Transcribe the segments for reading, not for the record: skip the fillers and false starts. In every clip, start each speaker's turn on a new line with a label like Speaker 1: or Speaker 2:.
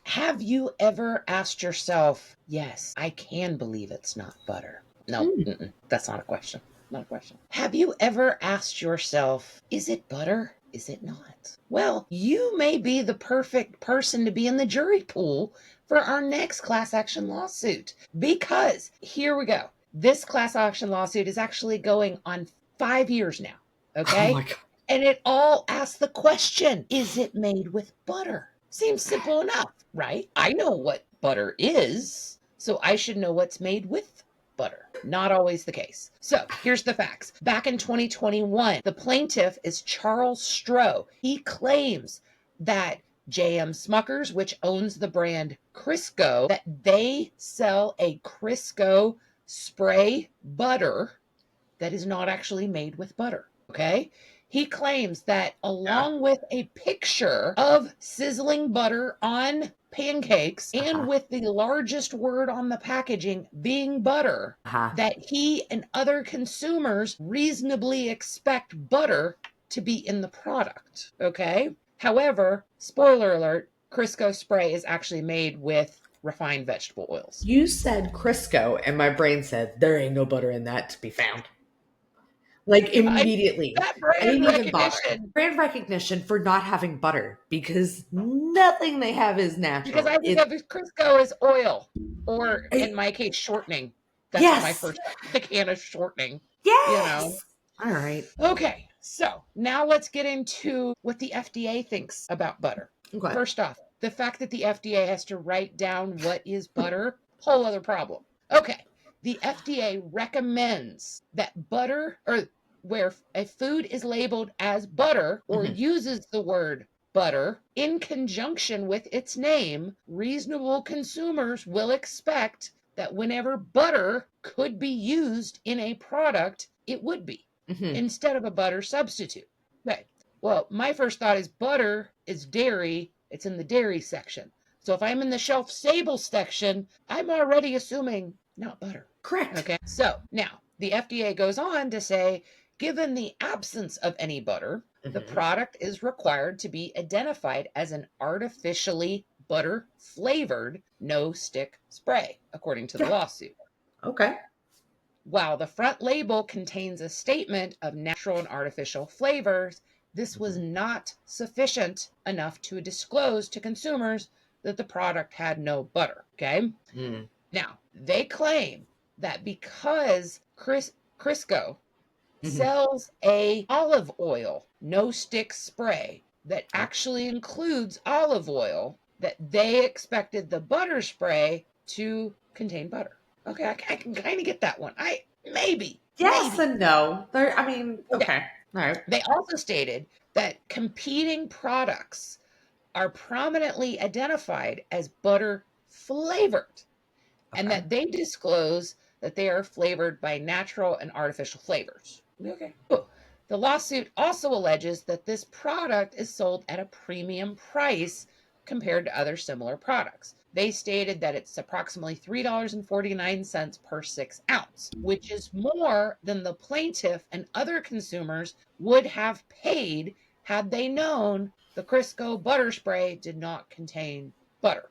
Speaker 1: Have you ever asked yourself, yes, I can believe it's not butter? No, that's not a question. Not a question. Have you ever asked yourself, is it butter? Is it not? Well, you may be the perfect person to be in the jury pool for our next class action lawsuit, because here we go. This class action lawsuit is actually going on 5 years now. Okay.
Speaker 2: Oh my God.
Speaker 1: And it all asks the question, is it made with butter? Seems simple enough, right? I know what butter is, so I should know what's made with butter. Not always the case. So here's the facts. Back in 2021, the plaintiff is Charles Stroh. He claims that J.M. Smuckers, which owns the brand Crisco, that they sell a Crisco spray butter that is not actually made with butter. Okay. He claims that along with a picture of sizzling butter on pancakes and with the largest word on the packaging being butter, that he and other consumers reasonably expect butter to be in the product. Okay. However, spoiler alert, Crisco spray is actually made with refined vegetable oils.
Speaker 2: You said Crisco, and my brain said there ain't no butter in that to be found. Like immediately.
Speaker 1: That
Speaker 2: I
Speaker 1: brand
Speaker 2: didn't even bother.
Speaker 1: recognition.
Speaker 2: Brand recognition for not having butter because nothing they have is natural.
Speaker 1: Because I think of Crisco as oil, or in my case, shortening. That's what my first the can of shortening.
Speaker 2: Yes.
Speaker 1: You know.
Speaker 2: All right.
Speaker 1: Okay. So now let's get into what the FDA thinks about butter.
Speaker 2: Okay.
Speaker 1: First off, the fact that the FDA has to write down what is butter, whole other problem. Okay. The FDA recommends that butter, or where a food is labeled as butter or uses the word butter in conjunction with its name, reasonable consumers will expect that whenever butter could be used in a product, it would be instead of a butter substitute. Okay. Well, my first thought is butter is dairy. It's in the dairy section. So if I'm in the shelf stable section, I'm already assuming not butter.
Speaker 2: Correct.
Speaker 1: Okay. So now the FDA goes on to say, given the absence of any butter, the product is required to be identified as an artificially butter flavored no stick spray, according to the lawsuit.
Speaker 2: Okay.
Speaker 1: While the front label contains a statement of natural and artificial flavors, this was not sufficient enough to disclose to consumers that the product had no butter. Okay. Now, they claim that because Crisco sells a olive oil no stick spray that actually includes olive oil, that they expected the butter spray to contain butter. Okay, I can kind of get that one. Maybe.
Speaker 2: And no. Okay. All right.
Speaker 1: They also stated that competing products are prominently identified as butter flavored, and that they disclose that they are flavored by natural and artificial flavors. Okay. The lawsuit also alleges that this product is sold at a premium price compared to other similar products. They stated that it's approximately $3.49 per 6 ounce, which is more than the plaintiff and other consumers would have paid had they known the Crisco butter spray did not contain butter.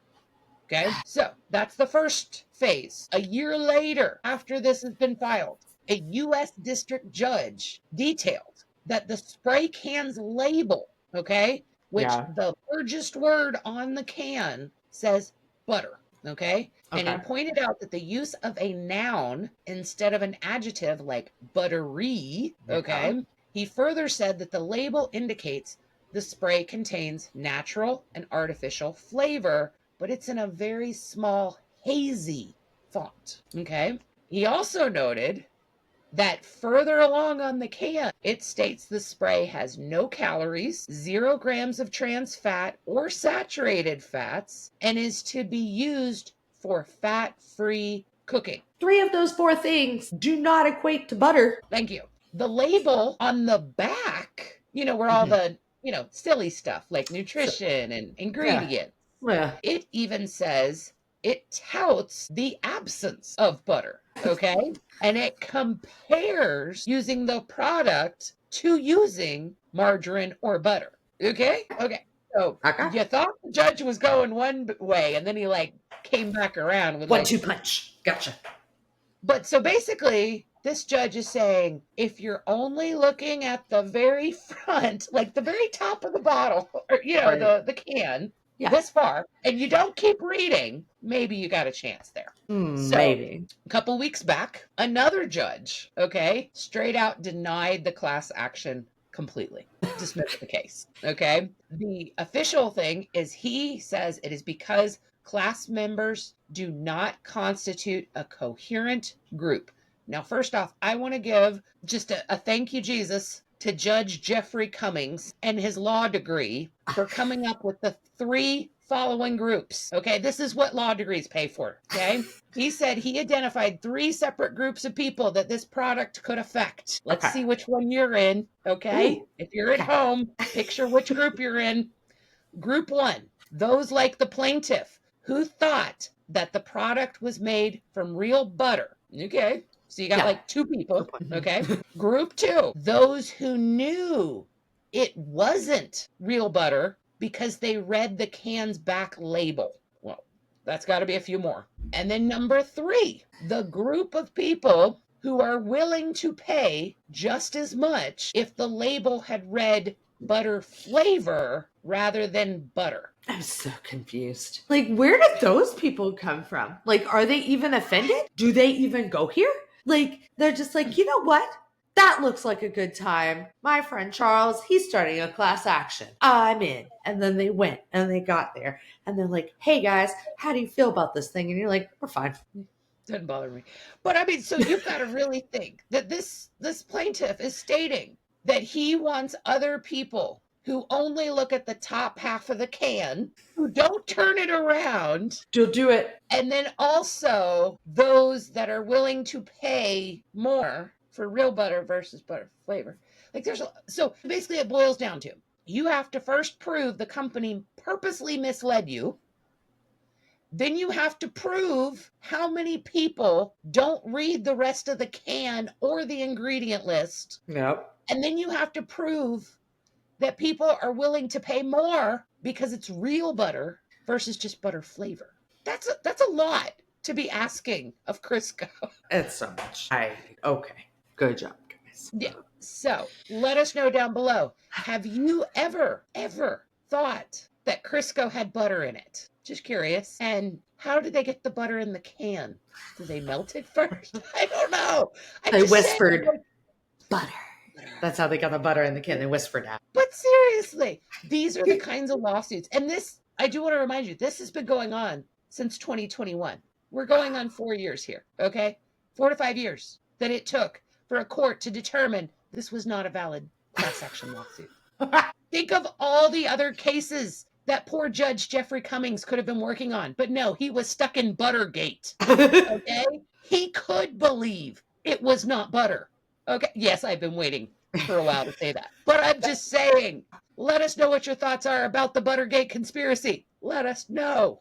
Speaker 1: Okay, so that's the first phase. A year later, after this has been filed, a U.S. district judge detailed that the spray can's label, okay, which the largest word on the can says butter, okay? And he pointed out that the use of a noun instead of an adjective like buttery, okay? He further said that the label indicates the spray contains natural and artificial flavor, but it's in a very small, hazy font. Okay. He also noted that further along on the can, it states the spray has no calories, 0 grams of trans fat or saturated fats, and is to be used for fat-free cooking.
Speaker 2: 3 of those 4 things do not equate to butter.
Speaker 1: Thank you. The label on the back, where all the, silly stuff like nutrition and ingredients. It even says it touts the absence of butter, okay? And it compares using the product to using margarine or butter, okay? Okay. So
Speaker 2: Okay.
Speaker 1: you thought the judge was going one way, and then he like came back around with
Speaker 2: 1-2
Speaker 1: like,
Speaker 2: punch. Gotcha.
Speaker 1: but so basically, this judge is saying if you're only looking at the very front, like the very top of the bottle, or
Speaker 2: Right.
Speaker 1: the can
Speaker 2: Yeah.
Speaker 1: this far, and you don't keep reading, maybe you got a chance there. So
Speaker 2: Maybe.
Speaker 1: a couple weeks back, another judge, okay, straight out denied the class action completely, dismissed the case. Okay. The official thing is he says it is because class members do not constitute a coherent group. Now, first off, I want to give just a thank you, Jesus, to Judge Jeffrey Cummings and his law degree for coming up with the 3 following groups. Okay, this is what law degrees pay for. Okay, he said he identified 3 separate groups of people that this product could affect. Let's
Speaker 2: Okay.
Speaker 1: see which one you're in. Okay,
Speaker 2: Ooh.
Speaker 1: if you're at home, picture which group you're in. Group 1, those like the plaintiff who thought that the product was made from real butter. Okay, so you got
Speaker 2: Yeah.
Speaker 1: like 2 people.
Speaker 2: Good point.
Speaker 1: Okay, Group 2, those who knew it wasn't real butter because they read the can's back label. Well, that's got to be a few more. And then number 3, the group of people who are willing to pay just as much if the label had read butter flavor rather than butter.
Speaker 2: I'm so confused. Like, where did those people come from? Like, are they even offended? Do they even go here? Like, they're just like, you know what? That looks like a good time. My friend Charles, he's starting a class action. I'm in. And then they went and they got there. And they're like, hey guys, how do you feel about this thing? And you're like, we're fine.
Speaker 1: Doesn't bother me. But I mean, so you've got to really think that this plaintiff is stating that he wants other people who only look at the top half of the can, who don't turn it around,
Speaker 2: You'll do it.
Speaker 1: and then also those that are willing to pay more for real butter versus butter flavor. Like so basically it boils down to you have to first prove the company purposely misled you. Then you have to prove how many people don't read the rest of the can or the ingredient list.
Speaker 2: Yep.
Speaker 1: And then you have to prove that people are willing to pay more because it's real butter versus just butter flavor. That's a lot to be asking of Crisco.
Speaker 2: It's so much. Okay. Good job, guys.
Speaker 1: Yeah. So let us know down below. Have you ever thought that Crisco had butter in it? Just curious. And how did they get the butter in the can? Did they melt it first? I don't know.
Speaker 2: They whispered butter. That's how they got the butter in the can. They whispered out.
Speaker 1: But seriously, these are the kinds of lawsuits. And this, I do want to remind you, this has been going on since 2021. We're going on 4 years here, okay? 4 to 5 years that it took for a court to determine this was not a valid class action lawsuit. Think of all the other cases that poor Judge Jeffrey Cummings could have been working on. But no, he was stuck in Buttergate, okay? He could believe it was not butter. Okay, yes, I've been waiting for a while to say that. But I'm just saying, let us know what your thoughts are about the Buttergate conspiracy. Let us know.